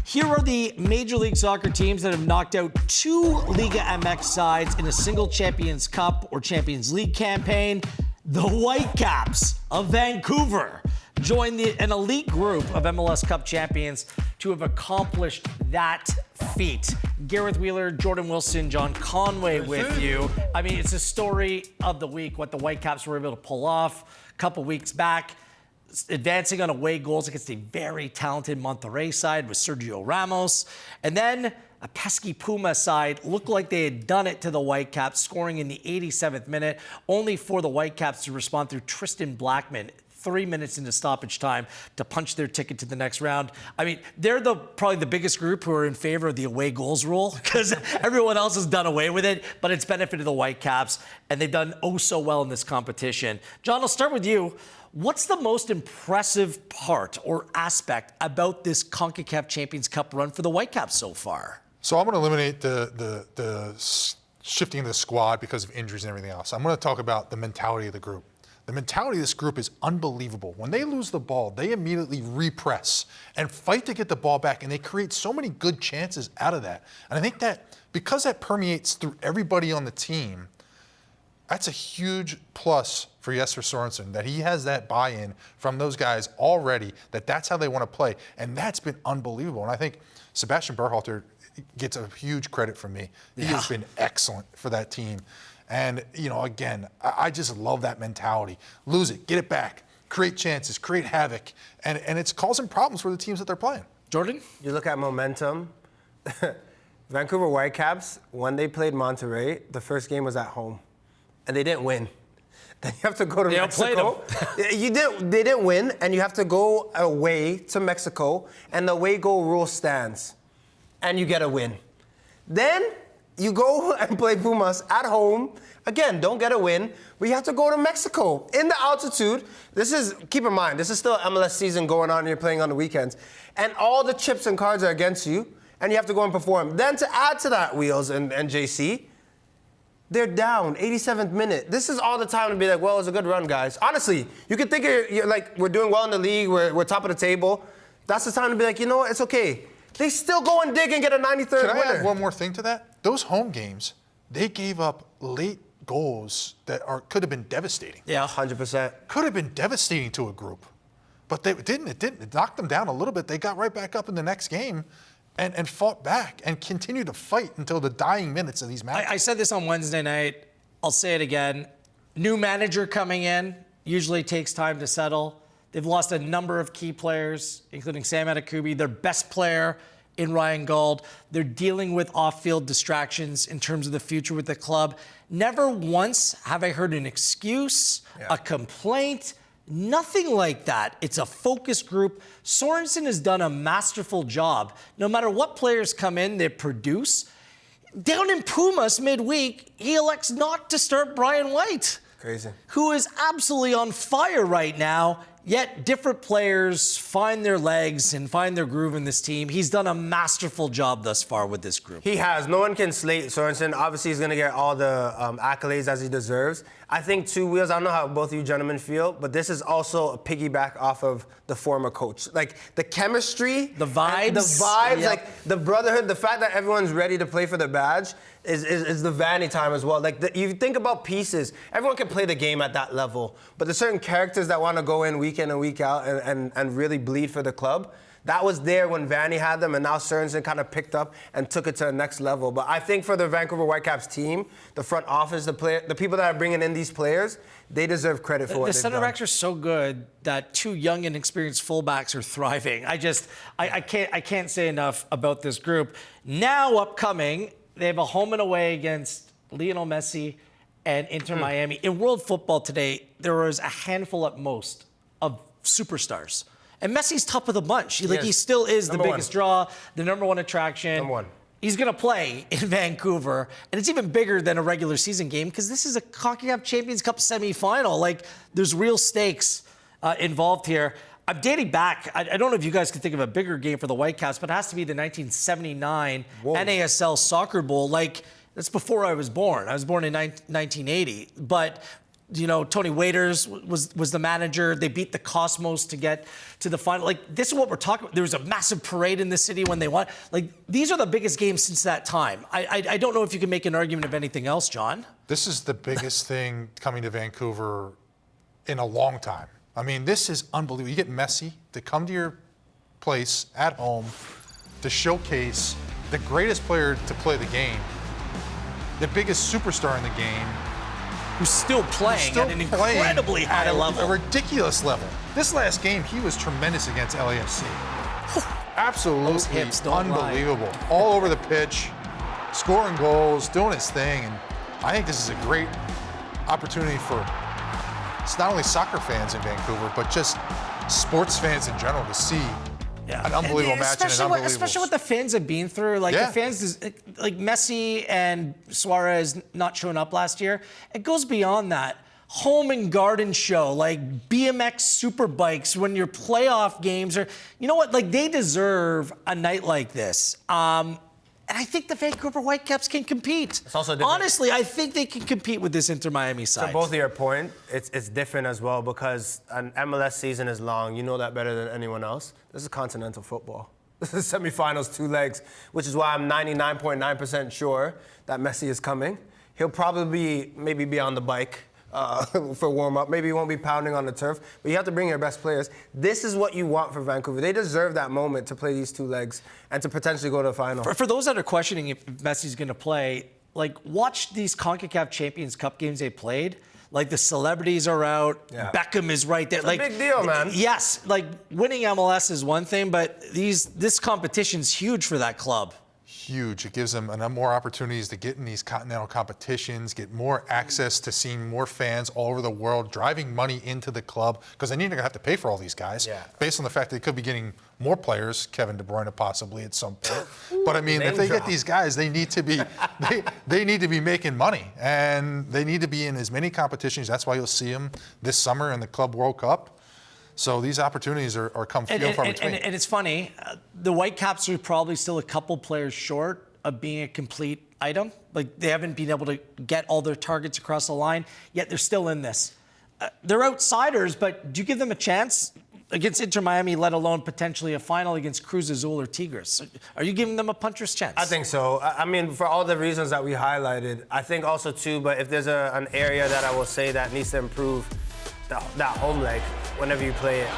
Here are the Major League Soccer teams that have knocked out two Liga MX sides in a single Champions Cup or Champions League campaign. The Whitecaps of Vancouver joined an elite group of MLS Cup champions to have accomplished that feat. Gareth Wheeler, Jordan Wilson, John Conway with you. I mean, it's a story of the week, what the Whitecaps were able to pull off a couple weeks back. Advancing on away goals against a very talented Monterrey side with Sergio Ramos. And then a pesky Puma side looked like they had done it to the Whitecaps, scoring in the 87th minute, only for the Whitecaps to respond through Tristan Blackmon 3 minutes into stoppage time to punch their ticket to the next round. I mean, they're probably the biggest group who are in favor of the away goals rule because everyone else has done away with it, but it's benefited the Whitecaps, and they've done oh so well in this competition. John, I'll start with you. What's the most impressive part or aspect about this Concacaf Champions Cup run for the Whitecaps so far? So I'm going to eliminate the shifting of the squad because of injuries and everything else. I'm going to talk about the mentality of the group. The mentality of this group is unbelievable. When they lose the ball, they immediately repress and fight to get the ball back, and they create so many good chances out of that. And I think that because that permeates through everybody on the team, that's a huge plus for Jesper Sorensen, that he has that buy-in from those guys already, that's how they want to play. And that's been unbelievable. And I think Sebastian Berhalter gets a huge credit from me. He has been excellent for that team. And, you know, again, I just love that mentality. Lose it, get it back, create chances, create havoc. And it's causing problems for the teams that they're playing. Jordan? You look at momentum. Vancouver Whitecaps, when they played Monterrey, the first game was at home. And they didn't win. Then you have to go to Mexico. They didn't win, and you have to go away to Mexico, and the away goal rule stands, and you get a win. Then you go and play Pumas at home. Again, don't get a win, but you have to go to Mexico in the altitude. Keep in mind, this is still MLS season going on, and you're playing on the weekends, and all the chips and cards are against you, and you have to go and perform. Then to add to that, Wheels and JC, they're down, 87th minute. This is all the time to be like, well, it was a good run, guys. Honestly, you could think you're like, we're doing well in the league, we're top of the table. That's the time to be like, you know what, it's okay. They still go and dig and get a 93rd winner. Can I add one more thing to that? Those home games, they gave up late goals that could have been devastating. Yeah, 100%. Could have been devastating to a group. But they didn't. It didn't. It knocked them down a little bit. They got right back up in the next game and fought back and continued to fight until the dying minutes of these matches. I said this on Wednesday night. I'll say it again. New manager coming in usually takes time to settle. They've lost a number of key players, including Sam Adekubi, their best player in Ryan Gauld. They're dealing with off-field distractions in terms of the future with the club. Never once have I heard an excuse, a complaint, nothing like that. It's a focus group. Sorensen has done a masterful job. No matter what players come in, they produce. Down in Pumas midweek, he elects not to start Brian White. Crazy. Who is absolutely on fire right now. Yet different players find their legs and find their groove in this team. He's done a masterful job thus far with this group. He has. No one can slate Sorensen. Obviously, he's going to get all the accolades as he deserves. I think, too, Wheels, I don't know how both of you gentlemen feel, but this is also a piggyback off of the former coach. Like, the chemistry. The vibes. Yep. Like, the brotherhood, the fact that everyone's ready to play for the badge is the Vanny time as well. Like, you think about pieces. Everyone can play the game at that level, but there's certain characters that want to go in week and week out and really bleed for the club. That was there when Vanny had them, and now Sorensen kind of picked up and took it to the next level. But I think for the Vancouver Whitecaps team, the front office, the people that are bringing in these players, they deserve credit for what they've done. The center backs are so good that two young and experienced fullbacks are thriving. I can't say enough about this group. Now upcoming, they have a home and away against Lionel Messi and Inter Miami. In world football today, there was a handful at most of superstars. And Messi's top of the bunch. He still is the biggest draw, the number one attraction. Number one. He's going to play in Vancouver, and it's even bigger than a regular season game because this is a Concacaf Champions Cup semifinal. Like, there's real stakes involved here. I'm dating back. I don't know if you guys can think of a bigger game for the Whitecaps, but it has to be the 1979 NASL Soccer Bowl. Like, that's before I was born. I was born in 1980. But Tony Waiters was the manager. They beat the Cosmos to get to the final. Like, this is what we're talking about. There was a massive parade in the city when they won. Like, these are the biggest games since that time. I don't know if you can make an argument of anything else, John. This is the biggest thing coming to Vancouver in a long time. I mean, this is unbelievable. You get Messi to come to your place at home to showcase the greatest player to play the game, the biggest superstar in the game, who's still playing at an incredibly high level. A ridiculous level. This last game, he was tremendous against LAFC. Absolutely unbelievable. All over the pitch, scoring goals, doing his thing. And I think this is a great opportunity for it's not only soccer fans in Vancouver, but just sports fans in general to see an unbelievable match and an unbelievable. Especially what the fans have been through. Like, the fans, like Messi and Suarez not showing up last year. It goes beyond that. Home and garden show, like BMX superbikes when your playoff games are, you know what? Like, they deserve a night like this. And I think the Vancouver Whitecaps can compete. It's also different. Honestly, I think they can compete with this Inter Miami side. To both of your point, it's different as well because an MLS season is long. You know that better than anyone else. This is continental football. This is semifinals, 2 legs, which is why I'm 99.9% sure that Messi is coming. He'll probably maybe be on the bike for warm-up. Maybe he won't be pounding on the turf, but you have to bring your best players. This is what you want for Vancouver. They deserve that moment to play these 2 legs and to potentially go to the final. For those that are questioning if Messi's going to play, like, watch these Concacaf Champions Cup games they played. Like, the celebrities are out. Yeah. Beckham is right there. It's a big deal, man. Yes, like, winning MLS is one thing, but this competition's huge for that club. Huge. It gives them more opportunities to get in these continental competitions, get more access to seeing more fans all over the world, driving money into the club, because they need to have to pay for all these guys, based on the fact that they could be getting more players, Kevin De Bruyne possibly at some point. But I mean, if they get these guys, they need to be they need to be making money, and they need to be in as many competitions. That's why you'll see them this summer in the Club World Cup. So these opportunities are come few and far between. And it's funny, the Whitecaps are probably still a couple players short of being a complete item. Like, they haven't been able to get all their targets across the line, yet they're still in this. They're outsiders, but do you give them a chance against Inter Miami, let alone potentially a final against Cruz Azul or Tigres? Are you giving them a puncher's chance? I think so. I mean, for all the reasons that we highlighted, I think also too, but if there's an area that I will say that needs to improve, that home leg, whenever you play it,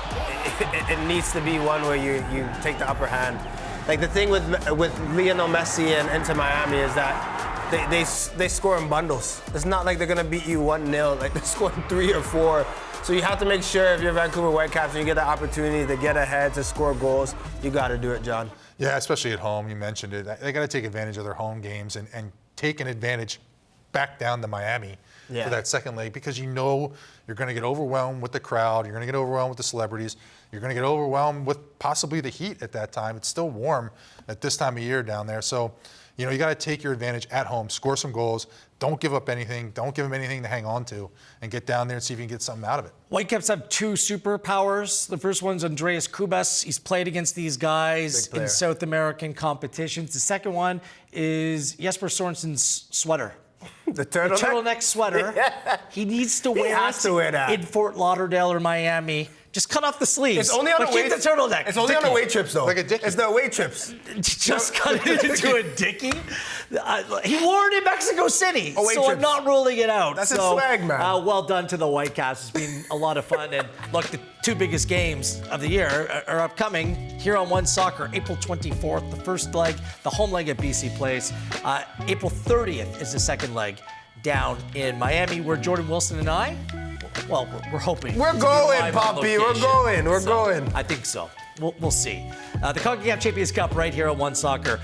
it needs to be one where you take the upper hand. Like, the thing with Lionel Messi and Inter Miami is that they score in bundles. It's not like they're gonna beat you 1-0. Like, they're scoring 3 or 4. So you have to make sure if you're Vancouver Whitecaps and you get the opportunity to get ahead, to score goals, you got to do it, John. Yeah, especially at home. You mentioned it. They got to take advantage of their home games and take an advantage back down to Miami for that second leg, because you know you're going to get overwhelmed with the crowd. You're going to get overwhelmed with the celebrities. You're going to get overwhelmed with possibly the heat at that time. It's still warm at this time of year down there. So, you know, you got to take your advantage at home, score some goals. Don't give up anything. Don't give them anything to hang on to, and get down there and see if you can get something out of it. Whitecaps have 2 superpowers. The first one's Andreas Kubas. He's played against these guys in South American competitions. The second one is Jesper Sorensen's sweater. The turtleneck sweater. He needs to wear he has to wear that in Fort Lauderdale or Miami. Just cut off the sleeves. It's only on keep the turtleneck. It's only on away trips, though. Like a dickie. It's the away trips. Just cut it into a dickie. He wore it in Mexico City, away so trips. I'm not ruling it out. That's a swag, man. Well done to the Whitecaps. It's been a lot of fun. And look, the 2 biggest games of the year are upcoming here on OneSoccer. April 24th, the first leg, the home leg at BC Place. April 30th is the second leg down in Miami, where Jordan Wilson and I, well, we're hoping. We're going, Poppy. We're going. We're going. I think so. We'll see. The Concacaf Champions Cup right here on OneSoccer.